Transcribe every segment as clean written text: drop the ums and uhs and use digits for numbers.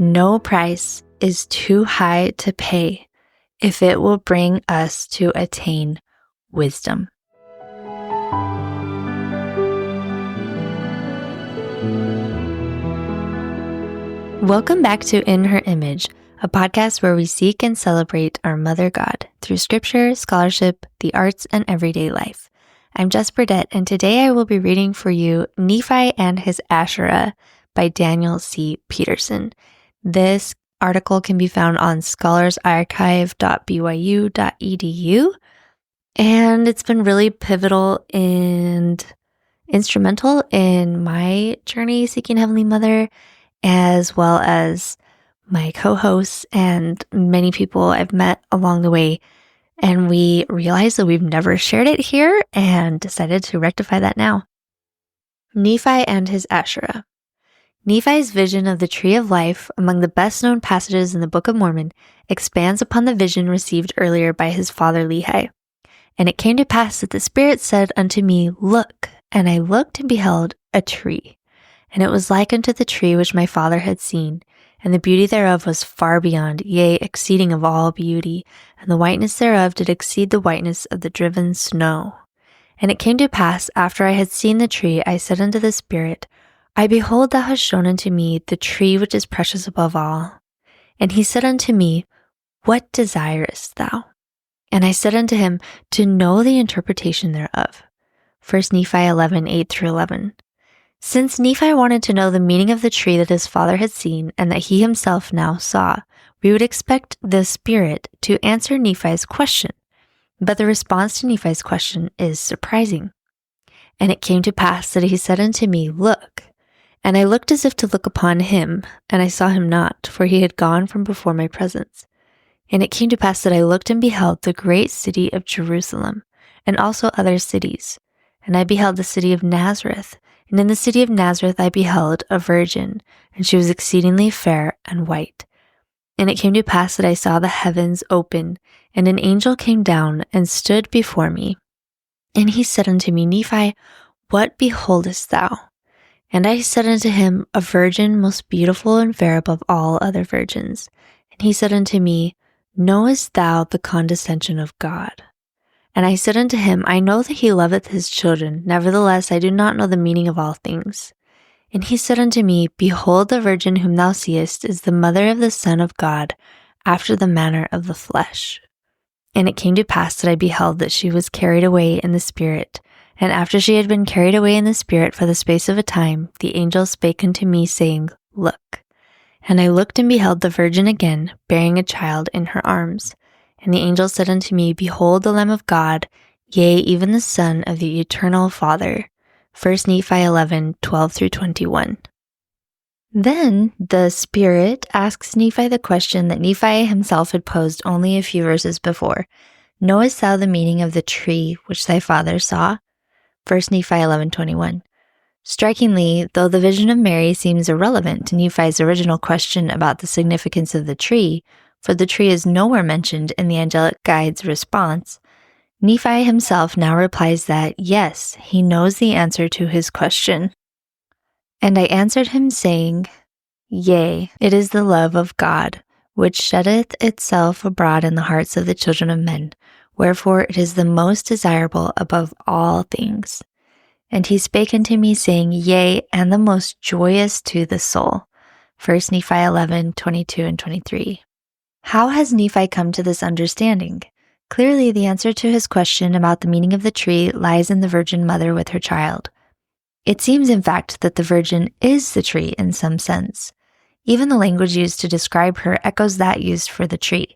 No price is too high to pay if it will bring us to attain wisdom. Welcome back to In Her Image, a podcast where we seek and celebrate our Mother God through scripture, scholarship, the arts, and everyday life. I'm Jess, and today I will be reading for you Nephi and His Asherah by Daniel C. Peterson. This article can be found on scholarsarchive.byu.edu, and it's been really pivotal and instrumental in my journey seeking Heavenly Mother, as well as my co-hosts and many people I've met along the way. And we realized that we've never shared it here and decided to rectify that now. Nephi and His Asherah. Nephi's vision of the tree of life, among the best-known passages in the Book of Mormon, expands upon the vision received earlier by his father Lehi. And it came to pass that the Spirit said unto me, Look, and I looked and beheld a tree. And it was like unto the tree which my father had seen, and the beauty thereof was far beyond, yea, exceeding of all beauty, and the whiteness thereof did exceed the whiteness of the driven snow. And it came to pass, after I had seen the tree, I said unto the Spirit, I behold, thou hast shown unto me the tree which is precious above all. And he said unto me, What desirest thou? And I said unto him, To know the interpretation thereof. 1 Nephi 11, 8-11. Since Nephi wanted to know the meaning of the tree that his father had seen and that he himself now saw, we would expect the Spirit to answer Nephi's question. But the response to Nephi's question is surprising. And it came to pass that he said unto me, Look. And I looked as if to look upon him, and I saw him not, for he had gone from before my presence. And it came to pass that I looked and beheld the great city of Jerusalem, and also other cities. And I beheld the city of Nazareth, and in the city of Nazareth I beheld a virgin, and she was exceedingly fair and white. And it came to pass that I saw the heavens open, and an angel came down and stood before me. And he said unto me, Nephi, what beholdest thou? And I said unto him, A virgin most beautiful and fair above all other virgins. And he said unto me, Knowest thou the condescension of God? And I said unto him, I know that he loveth his children, nevertheless I do not know the meaning of all things. And he said unto me, Behold, the virgin whom thou seest is the mother of the Son of God, after the manner of the flesh. And it came to pass that I beheld that she was carried away in the Spirit. And after she had been carried away in the Spirit for the space of a time, the angel spake unto me, saying, Look. And I looked and beheld the virgin again, bearing a child in her arms. And the angel said unto me, Behold the Lamb of God, yea, even the Son of the Eternal Father. 1 Nephi 11, 12-21. Then the Spirit asks Nephi the question that Nephi himself had posed only a few verses before. Knowest thou the meaning of the tree which thy father saw? 1 Nephi 11:21. Strikingly, though the vision of Mary seems irrelevant to Nephi's original question about the significance of the tree, for the tree is nowhere mentioned in the angelic guide's response, Nephi himself now replies that, yes, he knows the answer to his question. And I answered him, saying, Yea, it is the love of God, which sheddeth itself abroad in the hearts of the children of men, wherefore it is the most desirable above all things. And he spake unto me, saying, Yea, and the most joyous to the soul. 1 Nephi 11, 22 and 23. How has Nephi come to this understanding? Clearly, the answer to his question about the meaning of the tree lies in the Virgin Mother with her child. It seems, in fact, that the Virgin is the tree in some sense. Even the language used to describe her echoes that used for the tree.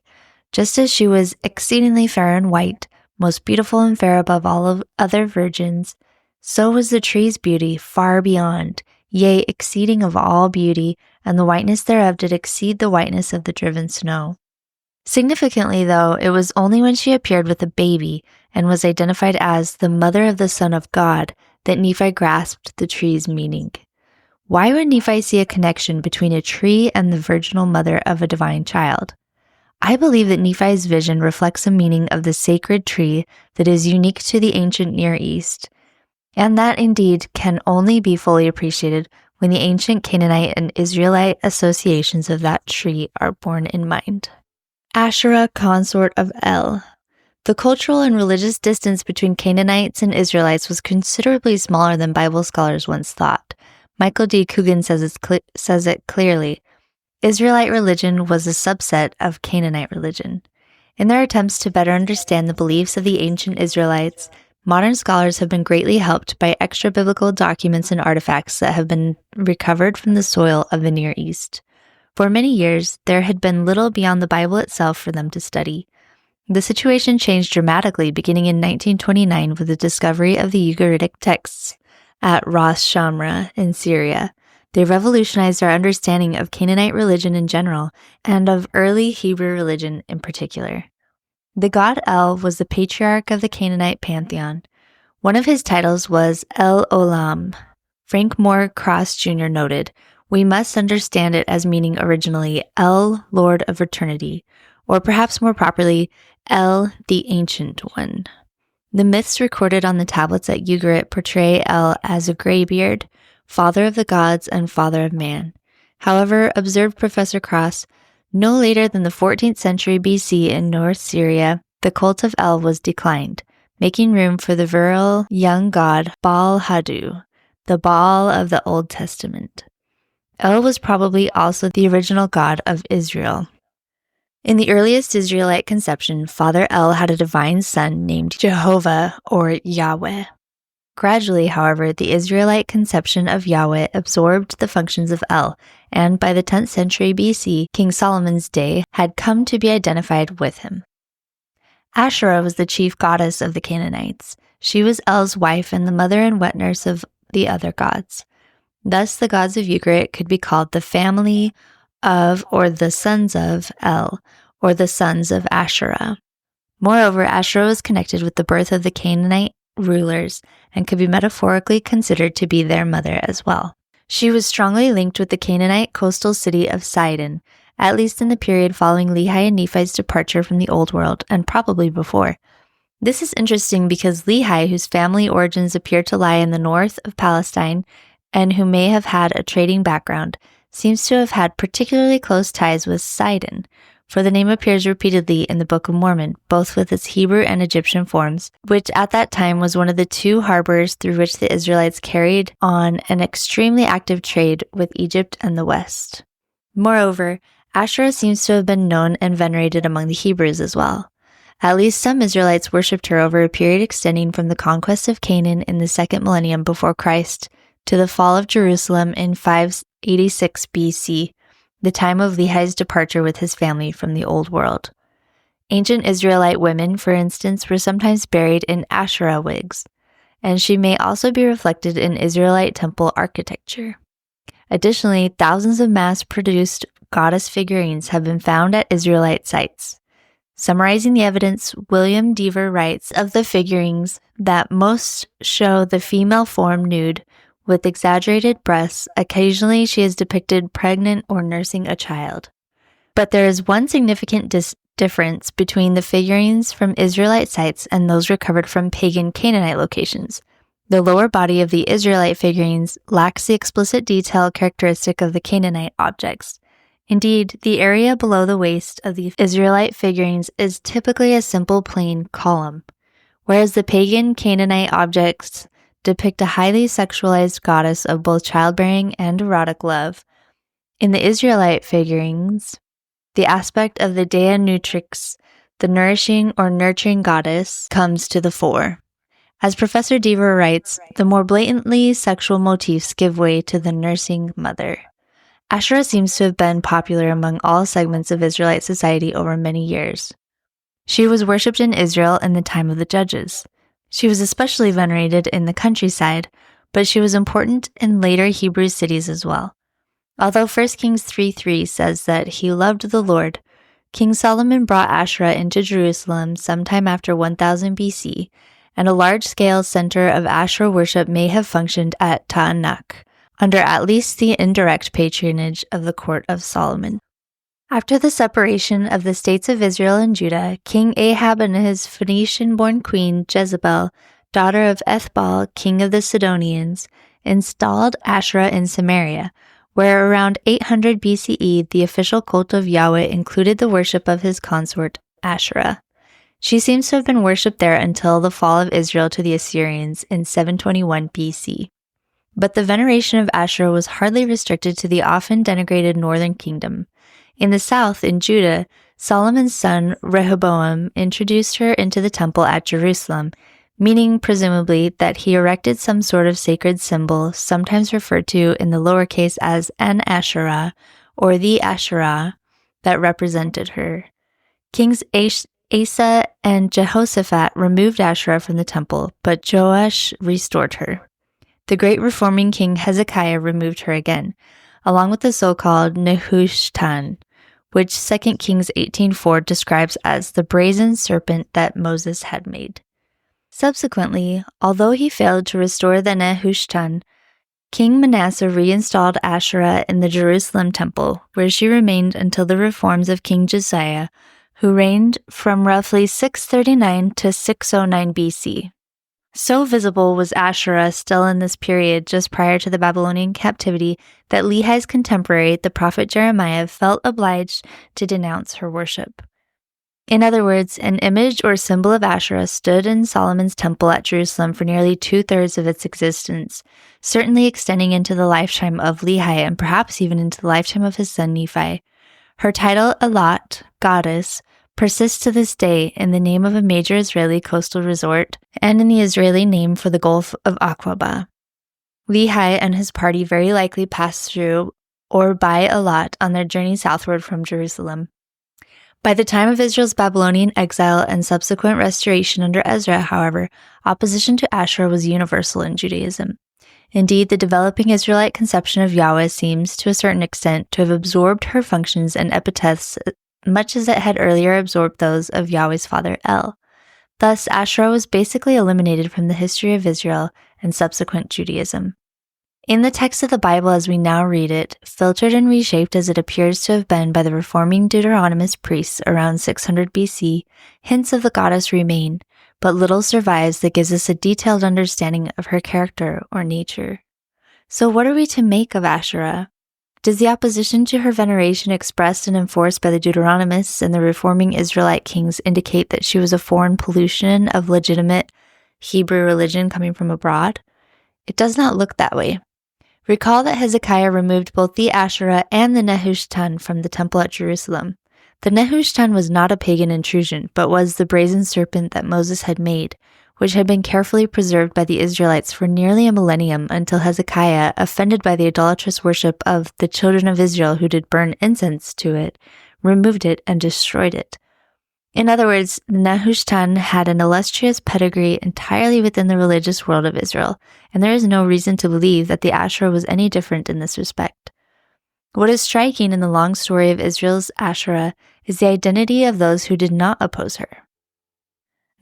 Just as she was exceedingly fair and white, most beautiful and fair above all of other virgins, so was the tree's beauty far beyond, yea, exceeding of all beauty, and the whiteness thereof did exceed the whiteness of the driven snow. Significantly, though, it was only when she appeared with a baby and was identified as the mother of the Son of God that Nephi grasped the tree's meaning. Why would Nephi see a connection between a tree and the virginal mother of a divine child? I believe that Nephi's vision reflects a meaning of the sacred tree that is unique to the ancient Near East, and that indeed can only be fully appreciated when the ancient Canaanite and Israelite associations of that tree are borne in mind. Asherah, consort of El. The cultural and religious distance between Canaanites and Israelites was considerably smaller than Bible scholars once thought. Michael D. Coogan says it clearly. Israelite religion was a subset of Canaanite religion. In their attempts to better understand the beliefs of the ancient Israelites, modern scholars have been greatly helped by extra-biblical documents and artifacts that have been recovered from the soil of the Near East. For many years, there had been little beyond the Bible itself for them to study. The situation changed dramatically beginning in 1929 with the discovery of the Ugaritic texts at Ras Shamra in Syria. They revolutionized our understanding of Canaanite religion in general and of early Hebrew religion in particular. The god El was the patriarch of the Canaanite pantheon. One of his titles was El Olam. Frank Moore Cross Jr. noted, "We must understand it as meaning originally El, Lord of Eternity, or perhaps more properly, El, the Ancient One." The myths recorded on the tablets at Ugarit portray El as a graybeard, father of the gods and father of man. However, observed Professor Cross, no later than the 14th century BC in North Syria, the cult of El was declined, making room for the virile young god Baal Hadu, the Baal of the Old Testament. El was probably also the original god of Israel. In the earliest Israelite conception, Father El had a divine son named Jehovah or Yahweh. Gradually, however, the Israelite conception of Yahweh absorbed the functions of El, and by the 10th century BC, King Solomon's day had come to be identified with him. Asherah was the chief goddess of the Canaanites. She was El's wife and the mother and wet nurse of the other gods. Thus, the gods of Ugarit could be called the family of or the sons of El, or the sons of Asherah. Moreover, Asherah was connected with the birth of the Canaanite rulers and could be metaphorically considered to be their mother as well. She was strongly linked with the Canaanite coastal city of Sidon, at least in the period following Lehi and Nephi's departure from the Old World, and probably before. This is interesting because Lehi, whose family origins appear to lie in the north of Palestine, and who may have had a trading background, seems to have had particularly close ties with Sidon, for the name appears repeatedly in the Book of Mormon, both with its Hebrew and Egyptian forms, which at that time was one of the two harbors through which the Israelites carried on an extremely active trade with Egypt and the West. Moreover, Asherah seems to have been known and venerated among the Hebrews as well. At least some Israelites worshipped her over a period extending from the conquest of Canaan in the second millennium before Christ to the fall of Jerusalem in 586 BC, the time of Lehi's departure with his family from the Old World. Ancient Israelite women, for instance, were sometimes buried in Asherah wigs, and she may also be reflected in Israelite temple architecture. Additionally, thousands of mass-produced goddess figurines have been found at Israelite sites. Summarizing the evidence, William Dever writes of the figurines that most show the female form nude with exaggerated breasts. Occasionally she is depicted pregnant or nursing a child. But there is one significant difference between the figurines from Israelite sites and those recovered from pagan Canaanite locations. The lower body of the Israelite figurines lacks the explicit detail characteristic of the Canaanite objects. Indeed, the area below the waist of the Israelite figurines is typically a simple plain column, whereas the pagan Canaanite objects depict a highly sexualized goddess of both childbearing and erotic love. In the Israelite figurines, the aspect of the Dea Nutrix, the nourishing or nurturing goddess, comes to the fore. As Professor Dever writes, the more blatantly sexual motifs give way to the nursing mother. Asherah seems to have been popular among all segments of Israelite society over many years. She was worshipped in Israel in the time of the Judges. She was especially venerated in the countryside, but she was important in later Hebrew cities as well. Although 1 Kings 3:3 says that he loved the Lord, King Solomon brought Asherah into Jerusalem sometime after 1000 BC, and a large-scale center of Asherah worship may have functioned at Taanach, under at least the indirect patronage of the court of Solomon. After the separation of the states of Israel and Judah, King Ahab and his Phoenician-born queen Jezebel, daughter of Ethbaal, king of the Sidonians, installed Asherah in Samaria, where around 800 BCE the official cult of Yahweh included the worship of his consort, Asherah. She seems to have been worshipped there until the fall of Israel to the Assyrians in 721 BC. But the veneration of Asherah was hardly restricted to the often denigrated northern kingdom. In the south, in Judah, Solomon's son Rehoboam introduced her into the temple at Jerusalem, meaning presumably that he erected some sort of sacred symbol, sometimes referred to in the lowercase as an Asherah or the Asherah, that represented her. Kings Asa and Jehoshaphat removed Asherah from the temple, but Joash restored her. The great reforming king Hezekiah removed her again, along with the so-called Nehushtan, which 2 Kings 18:4 describes as the brazen serpent that Moses had made. Subsequently, although he failed to restore the Nehushtan, King Manasseh reinstalled Asherah in the Jerusalem temple, where she remained until the reforms of King Josiah, who reigned from roughly 639 to 609 BC. So visible was Asherah still in this period just prior to the Babylonian captivity that Lehi's contemporary, the prophet Jeremiah, felt obliged to denounce her worship. In other words, an image or symbol of Asherah stood in Solomon's temple at Jerusalem for nearly 2/3 of its existence, certainly extending into the lifetime of Lehi and perhaps even into the lifetime of his son Nephi. Her title, Elat, goddess, persists to this day in the name of a major Israeli coastal resort and in the Israeli name for the Gulf of Aqaba. Lehi and his party very likely passed through or by Elat on their journey southward from Jerusalem. By the time of Israel's Babylonian exile and subsequent restoration under Ezra, however, opposition to Asherah was universal in Judaism. Indeed, the developing Israelite conception of Yahweh seems, to a certain extent, to have absorbed her functions and epithets much as it had earlier absorbed those of Yahweh's father El. Thus, Asherah was basically eliminated from the history of Israel and subsequent Judaism. In the text of the Bible as we now read it, filtered and reshaped as it appears to have been by the reforming Deuteronomist priests around 600 BC, hints of the goddess remain, but little survives that gives us a detailed understanding of her character or nature. So what are we to make of Asherah? Does the opposition to her veneration expressed and enforced by the Deuteronomists and the reforming Israelite kings indicate that she was a foreign pollution of legitimate Hebrew religion coming from abroad? It does not look that way. Recall that Hezekiah removed both the Asherah and the Nehushtan from the temple at Jerusalem. The Nehushtan was not a pagan intrusion, but was the brazen serpent that Moses had made, which had been carefully preserved by the Israelites for nearly a millennium until Hezekiah, offended by the idolatrous worship of the children of Israel who did burn incense to it, removed it and destroyed it. In other words, the Nehushtan had an illustrious pedigree entirely within the religious world of Israel, and there is no reason to believe that the Asherah was any different in this respect. What is striking in the long story of Israel's Asherah is the identity of those who did not oppose her.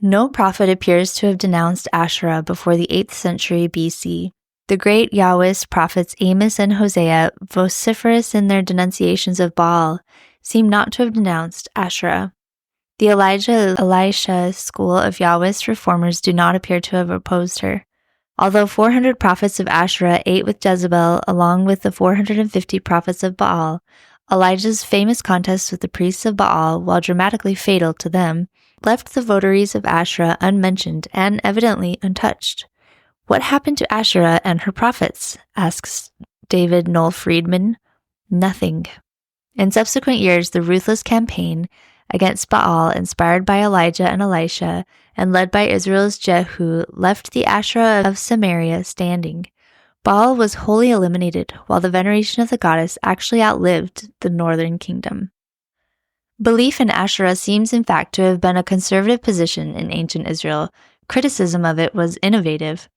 No prophet appears to have denounced Asherah before the 8th century BC. The great Yahwist prophets Amos and Hosea, vociferous in their denunciations of Baal, seem not to have denounced Asherah. The Elijah-Elisha school of Yahwist reformers do not appear to have opposed her. Although 400 prophets of Asherah ate with Jezebel along with the 450 prophets of Baal, Elijah's famous contest with the priests of Baal, while dramatically fatal to them, left the votaries of Asherah unmentioned and evidently untouched. What happened to Asherah and her prophets? Asks David Noel Friedman. Nothing. In subsequent years, the ruthless campaign against Baal, inspired by Elijah and Elisha, and led by Israel's Jehu, left the Asherah of Samaria standing. Baal was wholly eliminated, while the veneration of the goddess actually outlived the northern kingdom. Belief in Asherah seems in fact to have been a conservative position in ancient Israel. Criticism of it was innovative.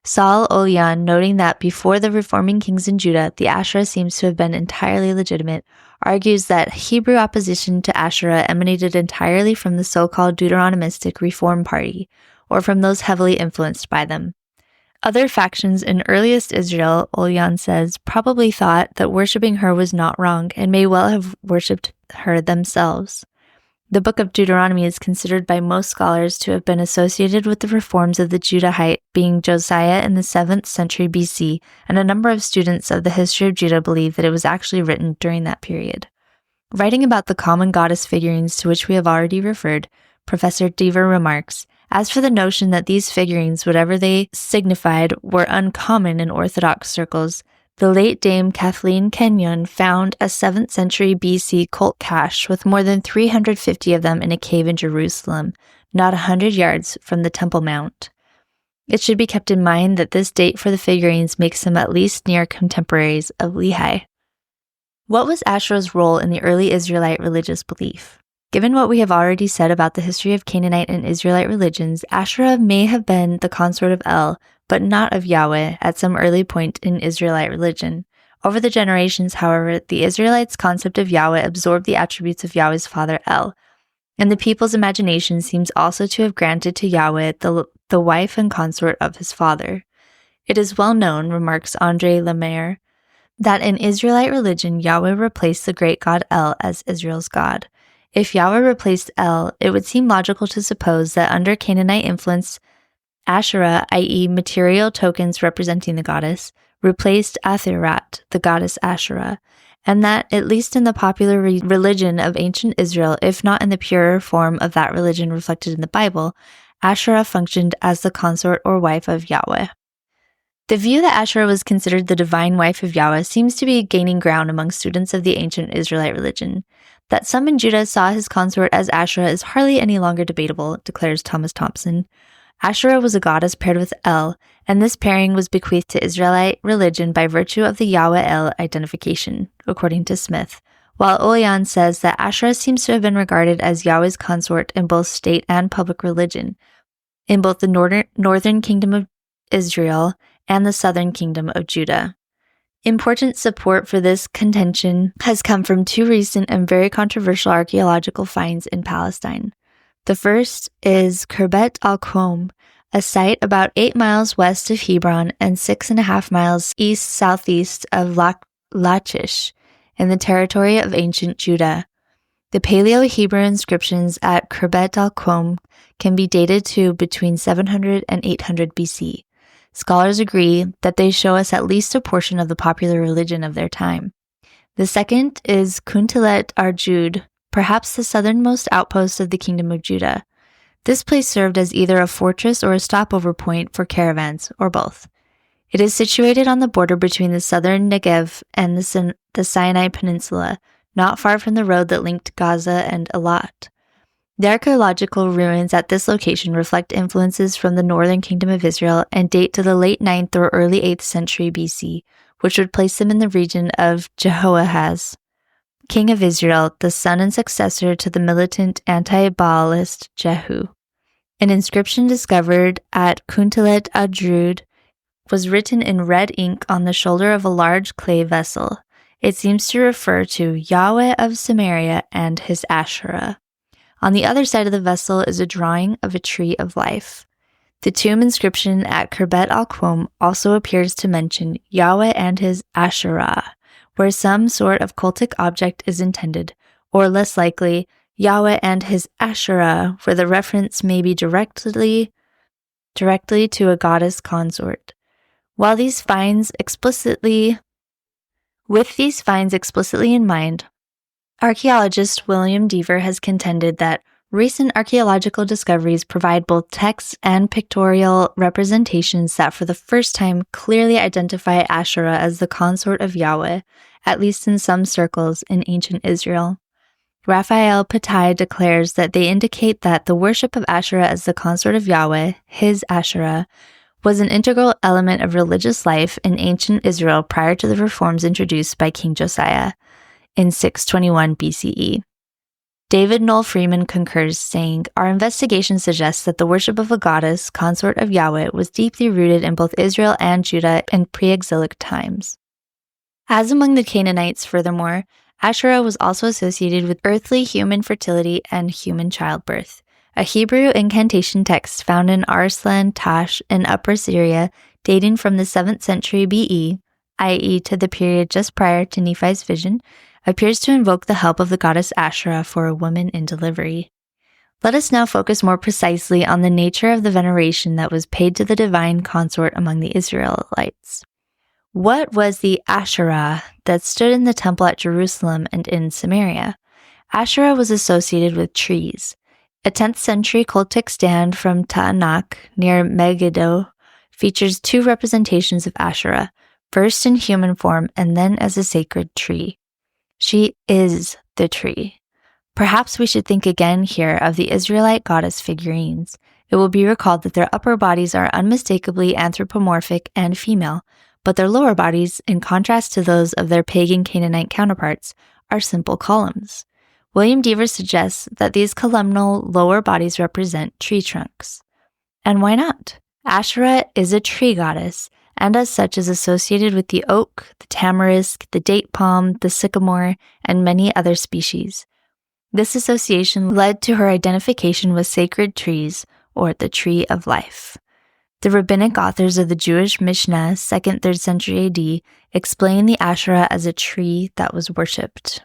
Saul Olian, noting that before the reforming kings in Judah, the Asherah seems to have been entirely legitimate, argues that Hebrew opposition to Asherah emanated entirely from the so-called Deuteronomistic Reform Party, or from those heavily influenced by them. Other factions in earliest Israel, Olian says, probably thought that worshipping her was not wrong and may well have worshipped her themselves. The book of Deuteronomy is considered by most scholars to have been associated with the reforms of the Judahite, being Josiah in the 7th century BC, and a number of students of the history of Judah believe that it was actually written during that period. Writing about the common goddess figurines to which we have already referred, Professor Deaver remarks, "As for the notion that these figurines, whatever they signified, were uncommon in Orthodox circles, the late Dame Kathleen Kenyon found a 7th century BC cult cache with more than 350 of them in a cave in Jerusalem, not 100 yards from the Temple Mount." It should be kept in mind that this date for the figurines makes them at least near contemporaries of Lehi. What was Asherah's role in the early Israelite religious belief? Given what we have already said about the history of Canaanite and Israelite religions, Asherah may have been the consort of El, but not of Yahweh at some early point in Israelite religion. Over the generations, however, the Israelites' concept of Yahweh absorbed the attributes of Yahweh's father El, and the people's imagination seems also to have granted to Yahweh the wife and consort of his father. It is well known, remarks André Lemaire, that in Israelite religion, Yahweh replaced the great god El as Israel's god. If Yahweh replaced El, it would seem logical to suppose that under Canaanite influence, Asherah, i.e. material tokens representing the goddess, replaced Atherat, the goddess Asherah, and that, at least in the popular religion of ancient Israel, if not in the purer form of that religion reflected in the Bible, Asherah functioned as the consort or wife of Yahweh. The view that Asherah was considered the divine wife of Yahweh seems to be gaining ground among students of the ancient Israelite religion. That some in Judah saw his consort as Asherah is hardly any longer debatable, declares Thomas Thompson. Asherah was a goddess paired with El, and this pairing was bequeathed to Israelite religion by virtue of the Yahweh-El identification, according to Smith, while Olian says that Asherah seems to have been regarded as Yahweh's consort in both state and public religion, in both the northern kingdom of Israel and the southern kingdom of Judah. Important support for this contention has come from two recent and very controversial archaeological finds in Palestine. The first is Khirbet al-Qom, a site about 8 miles west of Hebron and 6.5 miles east-southeast of Lachish, in the territory of ancient Judah. The Paleo-Hebrew inscriptions at Khirbet al-Qom can be dated to between 700 and 800 BC. Scholars agree that they show us at least a portion of the popular religion of their time. The second is Kuntilet Arjud, perhaps the southernmost outpost of the kingdom of Judah. This place served as either a fortress or a stopover point for caravans, or both. It is situated on the border between the southern Negev and the Sinai Peninsula, not far from the road that linked Gaza and Eilat. The archaeological ruins at this location reflect influences from the northern kingdom of Israel and date to the late 9th or early 8th century BC, which would place them in the region of Jehoahaz, king of Israel, the son and successor to the militant anti-Baalist Jehu. An inscription discovered at Kuntilet Adrud was written in red ink on the shoulder of a large clay vessel. It seems to refer to Yahweh of Samaria and his Asherah. On the other side of the vessel is a drawing of a tree of life. The tomb inscription at Khirbet al-Qom also appears to mention Yahweh and his Asherah, where some sort of cultic object is intended, or less likely, Yahweh and his Asherah, where the reference may be directly to a goddess consort. With these finds explicitly in mind, archaeologist William Deaver has contended that recent archaeological discoveries provide both texts and pictorial representations that for the first time clearly identify Asherah as the consort of Yahweh, at least in some circles in ancient Israel. Raphael Patai declares that they indicate that the worship of Asherah as the consort of Yahweh, his Asherah, was an integral element of religious life in ancient Israel prior to the reforms introduced by King Josiah in 621 BCE. David Noel Freeman concurs, saying, "Our investigation suggests that the worship of a goddess, consort of Yahweh, was deeply rooted in both Israel and Judah in pre-exilic times." As among the Canaanites, furthermore, Asherah was also associated with earthly human fertility and human childbirth. A Hebrew incantation text found in Arslan Tash in Upper Syria, dating from the 7th century BE, i.e. to the period just prior to Nephi's vision, appears to invoke the help of the goddess Asherah for a woman in delivery. Let us now focus more precisely on the nature of the veneration that was paid to the divine consort among the Israelites. What was the Asherah that stood in the temple at Jerusalem and in Samaria? Asherah was associated with trees. A 10th century cultic stand from Ta'anak near Megiddo features two representations of Asherah, first in human form and then as a sacred tree. She is the tree. Perhaps we should think again here of the Israelite goddess figurines. It will be recalled that their upper bodies are unmistakably anthropomorphic and female, but their lower bodies, in contrast to those of their pagan Canaanite counterparts, are simple columns. William Deaver suggests that these columnal lower bodies represent tree trunks. And why not? Asherah is a tree goddess, and as such is associated with the oak, the tamarisk, the date palm, the sycamore, and many other species. This association led to her identification with sacred trees, or the tree of life. The rabbinic authors of the Jewish Mishna, 2nd, 3rd century AD, explain the Asherah as a tree that was worshipped.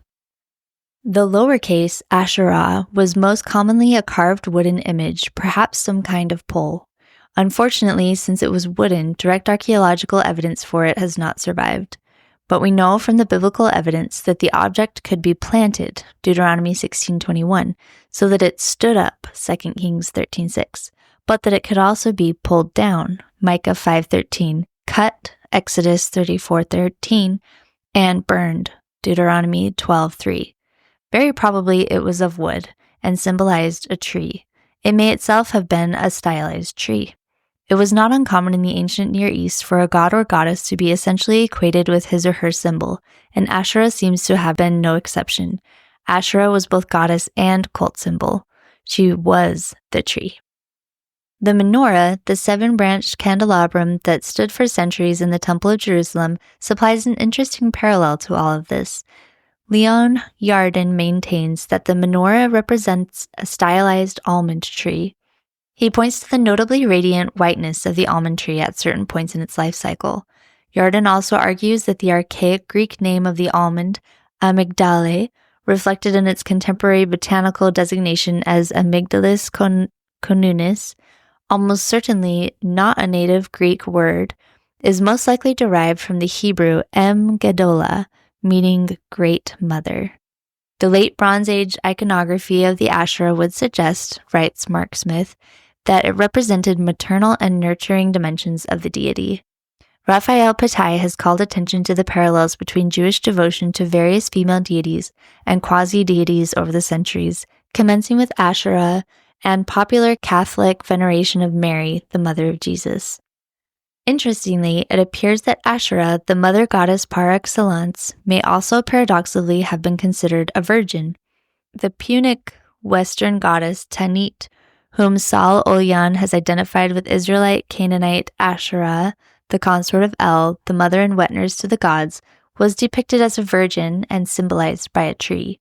The lowercase Asherah was most commonly a carved wooden image, perhaps some kind of pole. Unfortunately, since it was wooden, direct archaeological evidence for it has not survived. But we know from the biblical evidence that the object could be planted, Deuteronomy 16:21, so that it stood up, 2 Kings 13:6, but that it could also be pulled down, Micah 5:13, cut, Exodus 34:13, and burned, Deuteronomy 12:3. Very probably it was of wood and symbolized a tree. It may itself have been a stylized tree. It was not uncommon in the ancient Near East for a god or goddess to be essentially equated with his or her symbol, and Asherah seems to have been no exception. Asherah was both goddess and cult symbol. She was the tree. The menorah, the 7-branched candelabrum that stood for centuries in the Temple of Jerusalem, supplies an interesting parallel to all of this. Leon Yarden maintains that the menorah represents a stylized almond tree. He points to the notably radiant whiteness of the almond tree at certain points in its life cycle. Yarden also argues that the archaic Greek name of the almond, amygdale, reflected in its contemporary botanical designation as Amygdalus conunis, almost certainly not a native Greek word, is most likely derived from the Hebrew Gedolah, meaning Great Mother. The late Bronze Age iconography of the Asherah would suggest, writes Mark Smith, that it represented maternal and nurturing dimensions of the deity. Raphael Patai has called attention to the parallels between Jewish devotion to various female deities and quasi-deities over the centuries, commencing with Asherah and popular Catholic veneration of Mary, the mother of Jesus. Interestingly, it appears that Asherah, the mother goddess par excellence, may also paradoxically have been considered a virgin. The Punic Western goddess Tanit, whom Saul Olyan has identified with Israelite Canaanite Asherah, the consort of El, the mother and wet nurse to the gods, was depicted as a virgin and symbolized by a tree.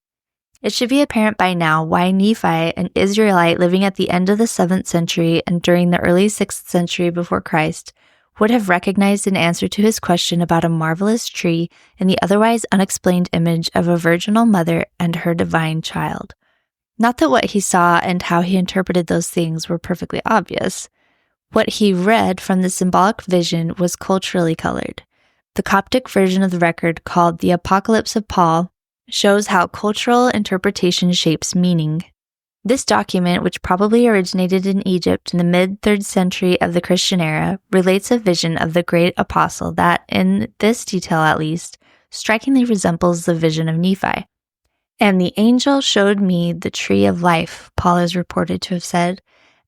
It should be apparent by now why Nephi, an Israelite living at the end of the 7th century and during the early 6th century before Christ, would have recognized an answer to his question about a marvelous tree in the otherwise unexplained image of a virginal mother and her divine child. Not that what he saw and how he interpreted those things were perfectly obvious. What he read from the symbolic vision was culturally colored. The Coptic version of the record, called the Apocalypse of Paul, shows how cultural interpretation shapes meaning. This document, which probably originated in Egypt in the mid-3rd century of the Christian era, relates a vision of the great apostle that, in this detail at least, strikingly resembles the vision of Nephi. And the angel showed me the tree of life, Paul is reported to have said,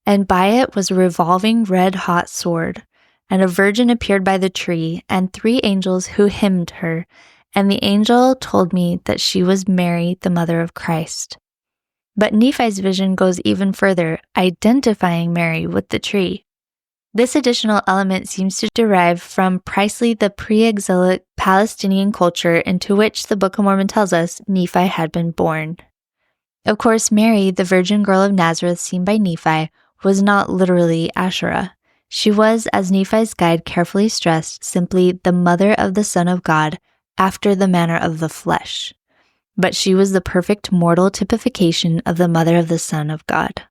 and by it was a revolving red-hot sword. And a virgin appeared by the tree, and 3 angels who hymned her, and the angel told me that she was Mary, the mother of Christ. But Nephi's vision goes even further, identifying Mary with the tree. This additional element seems to derive from precisely the pre-exilic Palestinian culture into which the Book of Mormon tells us Nephi had been born. Of course, Mary, the virgin girl of Nazareth seen by Nephi, was not literally Asherah. She was, as Nephi's guide carefully stressed, simply the mother of the Son of God, after the manner of the flesh. but she was the perfect mortal typification of the mother of the Son of God.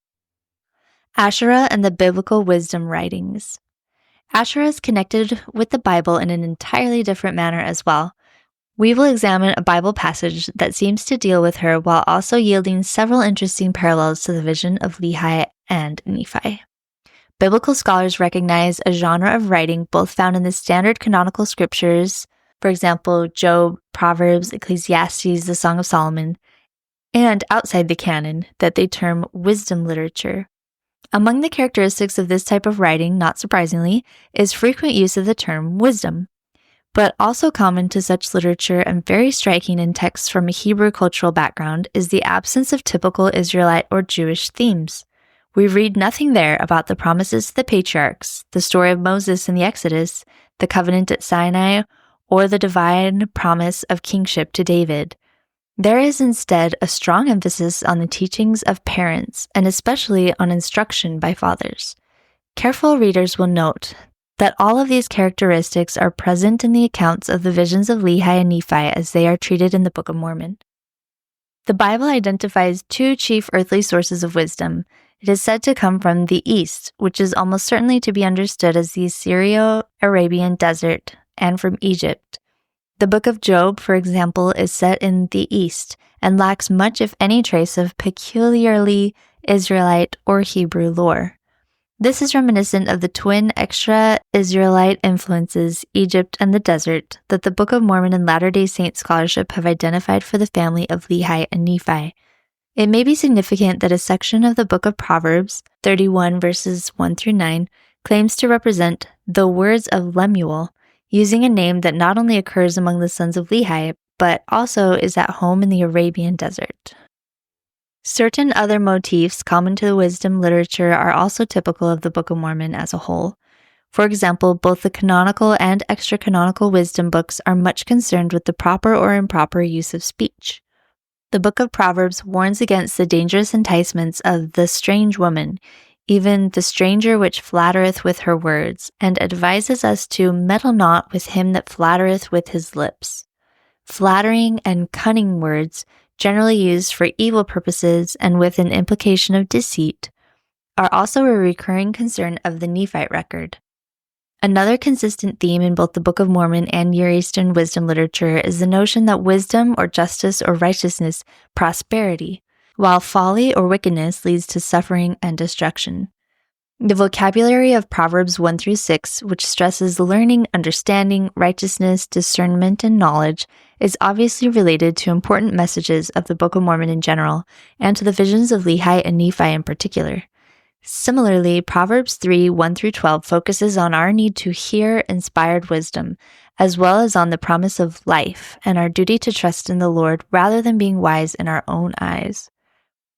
Asherah and the biblical wisdom writings. Asherah is connected with the Bible in an entirely different manner as well. We will examine a Bible passage that seems to deal with her while also yielding several interesting parallels to the vision of Lehi and Nephi. Biblical scholars recognize a genre of writing both found in the standard canonical scriptures, for example, Job, Proverbs, Ecclesiastes, the Song of Solomon, and outside the canon that they term wisdom literature. Among the characteristics of this type of writing, not surprisingly, is frequent use of the term wisdom. But also common to such literature and very striking in texts from a Hebrew cultural background is the absence of typical Israelite or Jewish themes. We read nothing there about the promises to the patriarchs, the story of Moses in the Exodus, the covenant at Sinai, or the divine promise of kingship to David. There is instead a strong emphasis on the teachings of parents, and especially on instruction by fathers. Careful readers will note that all of these characteristics are present in the accounts of the visions of Lehi and Nephi as they are treated in the Book of Mormon. The Bible identifies two chief earthly sources of wisdom. It is said to come from the east, which is almost certainly to be understood as the Assyrio-Arabian desert, and from Egypt. The Book of Job, for example, is set in the east and lacks much, if any, trace of peculiarly Israelite or Hebrew lore. This is reminiscent of the twin extra-Israelite influences, Egypt and the desert, that the Book of Mormon and Latter-day Saint scholarship have identified for the family of Lehi and Nephi. It may be significant that a section of the Book of Proverbs, 31 verses 1 through 9, claims to represent the words of Lemuel, using a name that not only occurs among the sons of Lehi, but also is at home in the Arabian desert. Certain other motifs common to the wisdom literature are also typical of the Book of Mormon as a whole. For example, both the canonical and extra-canonical wisdom books are much concerned with the proper or improper use of speech. The Book of Proverbs warns against the dangerous enticements of the strange woman, even the stranger which flattereth with her words, and advises us to meddle not with him that flattereth with his lips. Flattering and cunning words, generally used for evil purposes and with an implication of deceit, are also a recurring concern of the Nephite record. Another consistent theme in both the Book of Mormon and Near Eastern wisdom literature is the notion that wisdom or justice or righteousness, prosperity, while folly or wickedness leads to suffering and destruction. The vocabulary of Proverbs 1 through 6, which stresses learning, understanding, righteousness, discernment, and knowledge, is obviously related to important messages of the Book of Mormon in general, and to the visions of Lehi and Nephi in particular. Similarly, Proverbs 3, 1 through 12 focuses on our need to hear inspired wisdom, as well as on the promise of life and our duty to trust in the Lord rather than being wise in our own eyes.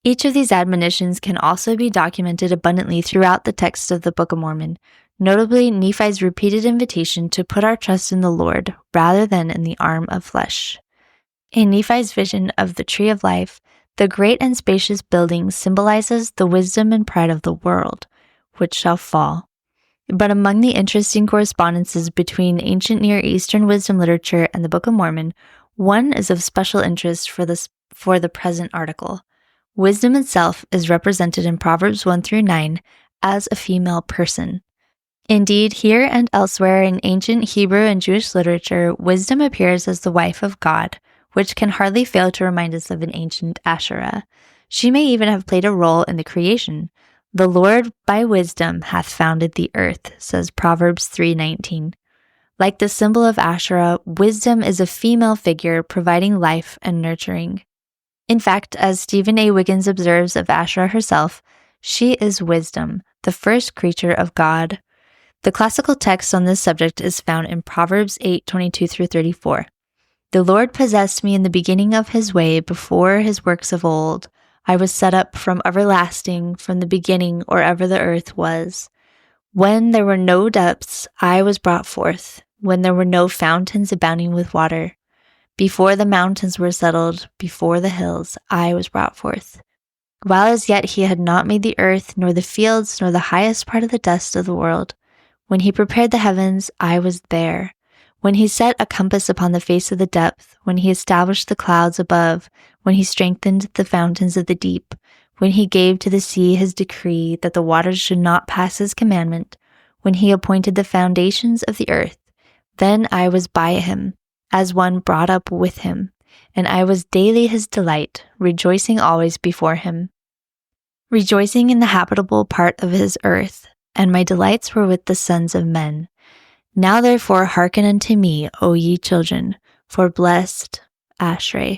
Each of these admonitions can also be documented abundantly throughout the text of the Book of Mormon, notably Nephi's repeated invitation to put our trust in the Lord rather than in the arm of flesh. In Nephi's vision of the Tree of Life, the great and spacious building symbolizes the wisdom and pride of the world, which shall fall. But among the interesting correspondences between ancient Near Eastern wisdom literature and the Book of Mormon, one is of special interest for the present article. Wisdom itself is represented in Proverbs 1 through 9 as a female person. Indeed, here and elsewhere in ancient Hebrew and Jewish literature, wisdom appears as the wife of God, which can hardly fail to remind us of an ancient Asherah. She may even have played a role in the creation. The Lord by wisdom hath founded the earth, says Proverbs 3:19. Like the symbol of Asherah, wisdom is a female figure providing life and nurturing. In fact, as Stephen A. Wiggins observes of Asherah herself, she is wisdom, the first creature of God. The classical text on this subject is found in Proverbs 8:22 through 34. The Lord possessed me in the beginning of his way before his works of old. I was set up from everlasting, from the beginning, or ever the earth was. When there were no depths, I was brought forth, when there were no fountains abounding with water. Before the mountains were settled, before the hills, I was brought forth. While as yet he had not made the earth, nor the fields, nor the highest part of the dust of the world. When he prepared the heavens, I was there. When he set a compass upon the face of the depth, when he established the clouds above, when he strengthened the fountains of the deep, when he gave to the sea his decree that the waters should not pass his commandment, when he appointed the foundations of the earth, then I was by him, as one brought up with him, and I was daily his delight, rejoicing always before him, rejoicing in the habitable part of his earth, and my delights were with the sons of men. Now therefore hearken unto me, O ye children, for blessed, Asherah,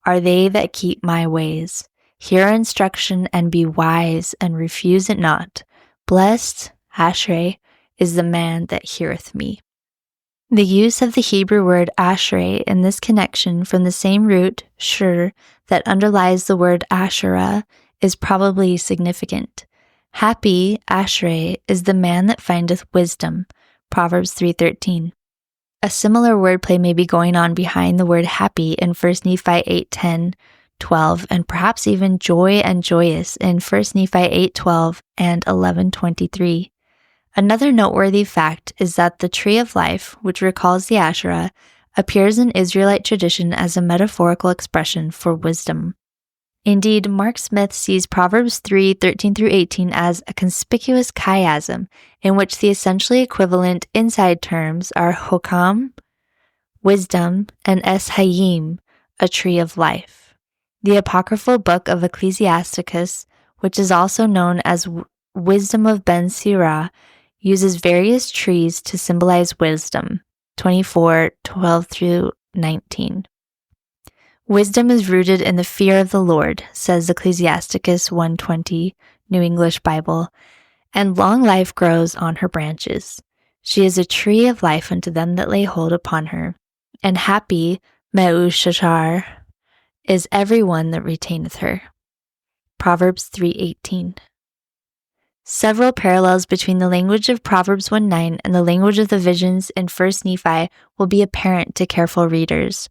are they that keep my ways. Hear instruction and be wise, and refuse it not. Blessed, Asherah, is the man that heareth me. The use of the Hebrew word Asherah in this connection from the same root, shur, that underlies the word Asherah is probably significant. Happy, Asherah, is the man that findeth wisdom. Proverbs 3:13. A similar wordplay may be going on behind the word happy in 1 Nephi 8:10, 12, and perhaps even joy and joyous in 1 Nephi 8:12 and 11:23. Another noteworthy fact is that the tree of life, which recalls the Asherah, appears in Israelite tradition as a metaphorical expression for wisdom. Indeed, Mark Smith sees Proverbs 3:13-18 as a conspicuous chiasm in which the essentially equivalent inside terms are hokam, wisdom, and es hayim, a tree of life. The apocryphal book of Ecclesiasticus, which is also known as Wisdom of Ben Sirah, uses various trees to symbolize wisdom, 24:12-19. Wisdom is rooted in the fear of the Lord, says Ecclesiasticus 1:20, New English Bible, and long life grows on her branches. She is a tree of life unto them that lay hold upon her, and happy, Meushashar, is every one that retaineth her. Proverbs 3:18. Several parallels between the language of Proverbs 1:9 and the language of the visions in 1 Nephi will be apparent to careful readers.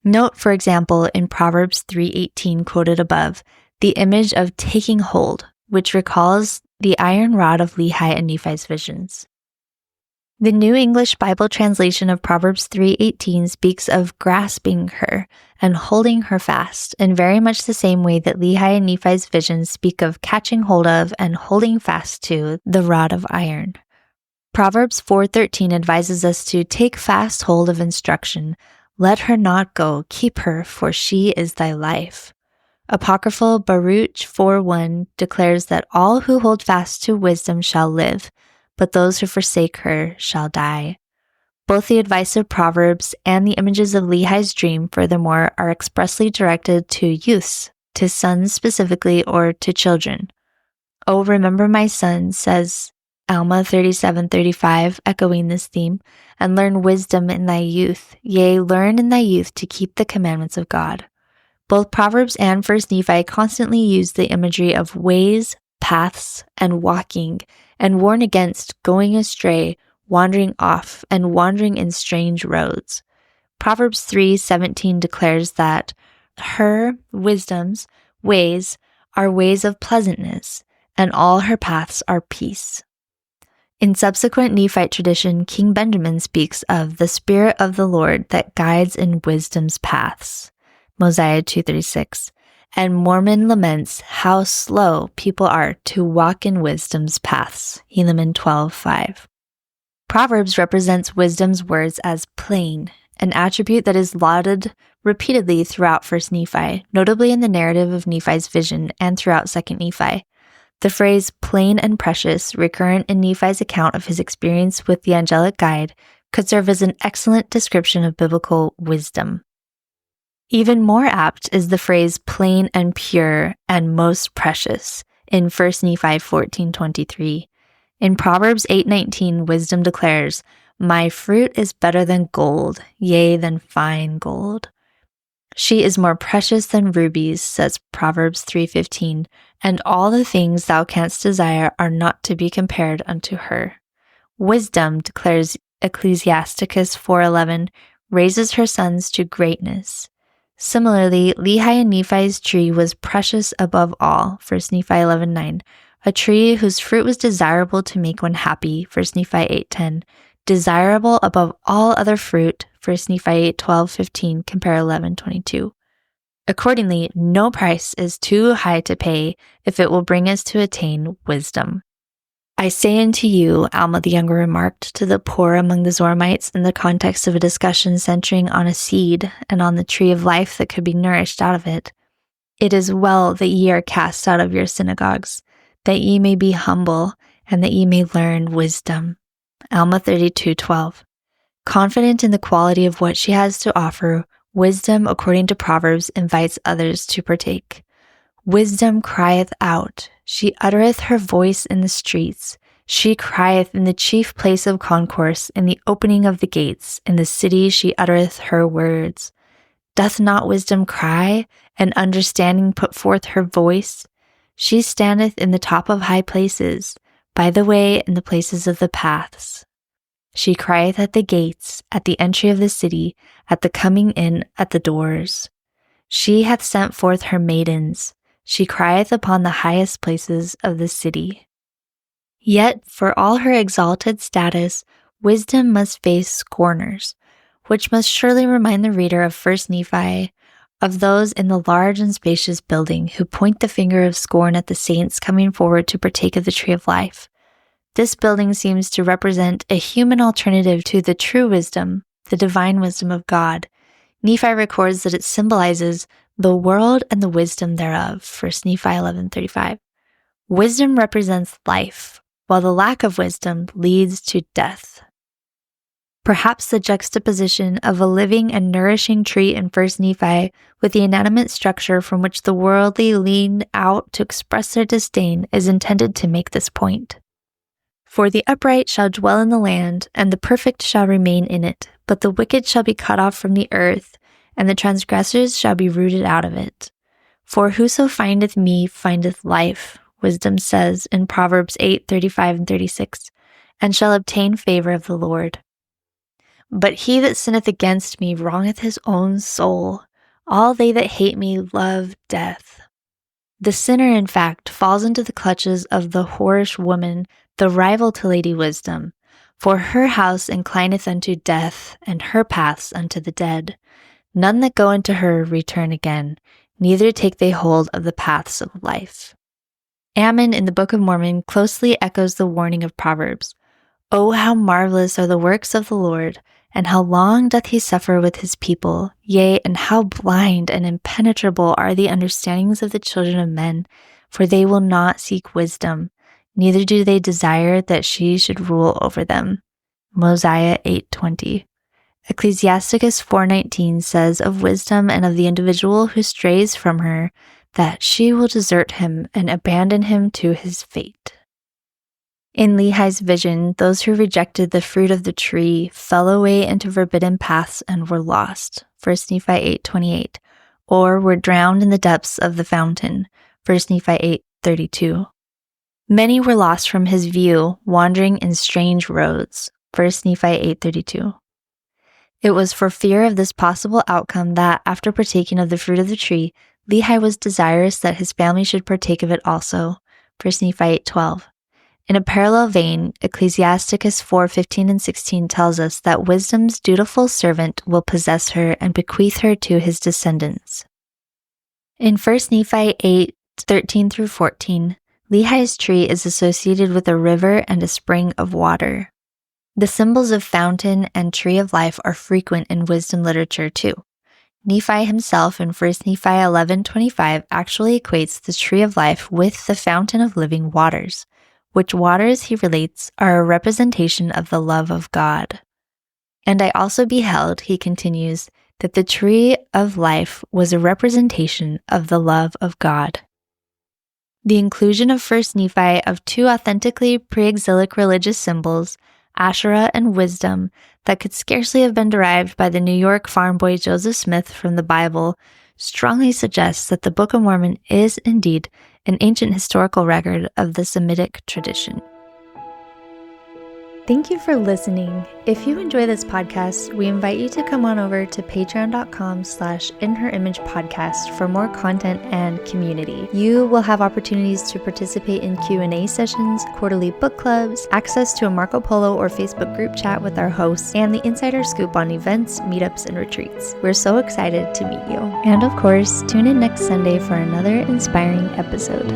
Note, for example, in Proverbs 3:18 quoted above, the image of taking hold, which recalls the iron rod of Lehi and Nephi's visions. The New English Bible translation of Proverbs 3:18 speaks of grasping her and holding her fast in very much the same way that Lehi and Nephi's visions speak of catching hold of and holding fast to the rod of iron. Proverbs 4:13 advises us to take fast hold of instruction. Let her not go, keep her, for she is thy life. Apocryphal Baruch 4:1 declares that all who hold fast to wisdom shall live, but those who forsake her shall die. Both the advice of Proverbs and the images of Lehi's dream, furthermore, are expressly directed to youths, to sons specifically, or to children. Oh, remember my son, says Alma 37:35, echoing this theme, and learn wisdom in thy youth, yea, learn in thy youth to keep the commandments of God. Both Proverbs and 1 Nephi constantly use the imagery of ways, paths, and walking, and warn against going astray, wandering off, and wandering in strange roads. Proverbs 3:17 declares that her, wisdom's, ways are ways of pleasantness, and all her paths are peace. In subsequent Nephite tradition, King Benjamin speaks of the Spirit of the Lord that guides in wisdom's paths, Mosiah 2:36, and Mormon laments how slow people are to walk in wisdom's paths, Helaman 12:5. Proverbs represents wisdom's words as plain, an attribute that is lauded repeatedly throughout 1 Nephi, notably in the narrative of Nephi's vision and throughout 2 Nephi. The phrase plain and precious, recurrent in Nephi's account of his experience with the angelic guide, could serve as an excellent description of biblical wisdom. Even more apt is the phrase plain and pure and most precious in 1 Nephi 14:23. In Proverbs 8:19, wisdom declares, "My fruit is better than gold, yea, than fine gold." She is more precious than rubies, says Proverbs 3:15, and all the things thou canst desire are not to be compared unto her. Wisdom, declares Ecclesiasticus 4:11, raises her sons to greatness. Similarly, Lehi and Nephi's tree was precious above all, 1 Nephi 11:9, a tree whose fruit was desirable to make one happy, 1 Nephi 8:10, desirable above all other fruit, 1 Nephi 8:12-15, compare 11:22. Accordingly, no price is too high to pay if it will bring us to attain wisdom. I say unto you, Alma the Younger remarked to the poor among the Zoramites in the context of a discussion centering on a seed and on the tree of life that could be nourished out of it, it is well that ye are cast out of your synagogues, that ye may be humble, and that ye may learn wisdom. Alma 32:12. Confident in the quality of what she has to offer, wisdom, according to Proverbs, invites others to partake. Wisdom crieth out, she uttereth her voice in the streets. She crieth in the chief place of concourse, in the opening of the gates, in the city she uttereth her words. Doth not wisdom cry, and understanding put forth her voice? She standeth in the top of high places, by the way in the places of the paths. She crieth at the gates, at the entry of the city, at the coming in at the doors. She hath sent forth her maidens. She crieth upon the highest places of the city. Yet, for all her exalted status, wisdom must face scorners, which must surely remind the reader of 1 Nephi of those in the large and spacious building who point the finger of scorn at the saints coming forward to partake of the tree of life. This building seems to represent a human alternative to the true wisdom, the divine wisdom of God. Nephi records that it symbolizes the world and the wisdom thereof, 1 Nephi 11:35. Wisdom represents life, while the lack of wisdom leads to death. Perhaps the juxtaposition of a living and nourishing tree in 1 Nephi with the inanimate structure from which the worldly lean out to express their disdain is intended to make this point. For the upright shall dwell in the land, and the perfect shall remain in it, but the wicked shall be cut off from the earth, and the transgressors shall be rooted out of it. For whoso findeth me findeth life, wisdom says in Proverbs 8:35-36, and shall obtain favor of the Lord. But he that sinneth against me wrongeth his own soul. All they that hate me love death. The sinner, in fact, falls into the clutches of the whorish woman, the rival to Lady Wisdom, for her house inclineth unto death, and her paths unto the dead. None that go unto her return again, neither take they hold of the paths of life. Ammon in the Book of Mormon closely echoes the warning of Proverbs. O how marvelous are the works of the Lord, and how long doth he suffer with his people, yea, and how blind and impenetrable are the understandings of the children of men, for they will not seek wisdom, neither do they desire that she should rule over them. Mosiah 8:20. Ecclesiasticus 4:19 says of wisdom and of the individual who strays from her, that she will desert him and abandon him to his fate. In Lehi's vision, those who rejected the fruit of the tree fell away into forbidden paths and were lost, 1 Nephi 8:28, or were drowned in the depths of the fountain, 1 Nephi 8:32. Many were lost from his view, wandering in strange roads, 1 Nephi 8:32. It was for fear of this possible outcome that, after partaking of the fruit of the tree, Lehi was desirous that his family should partake of it also, 1 Nephi 8:12. In a parallel vein, Ecclesiasticus 4:15-16 tells us that wisdom's dutiful servant will possess her and bequeath her to his descendants. In 1 Nephi 8:13-14, Lehi's tree is associated with a river and a spring of water. The symbols of fountain and tree of life are frequent in wisdom literature too. Nephi himself in 1 Nephi 11:25 actually equates the tree of life with the fountain of living waters, which waters, he relates, are a representation of the love of God. And I also beheld, he continues, that the tree of life was a representation of the love of God. The inclusion of 1 Nephi of two authentically pre-exilic religious symbols, Asherah and wisdom, that could scarcely have been derived by the New York farm boy Joseph Smith from the Bible, strongly suggests that the Book of Mormon is indeed an ancient historical record of the Semitic tradition. Thank you for listening. If you enjoy this podcast, we invite you to come on over to patreon.com/inherimagepodcast for more content and community. You will have opportunities to participate in Q&A sessions, quarterly book clubs, access to a Marco Polo or Facebook group chat with our hosts, and the insider scoop on events, meetups, and retreats. We're so excited to meet you. And of course, tune in next Sunday for another inspiring episode.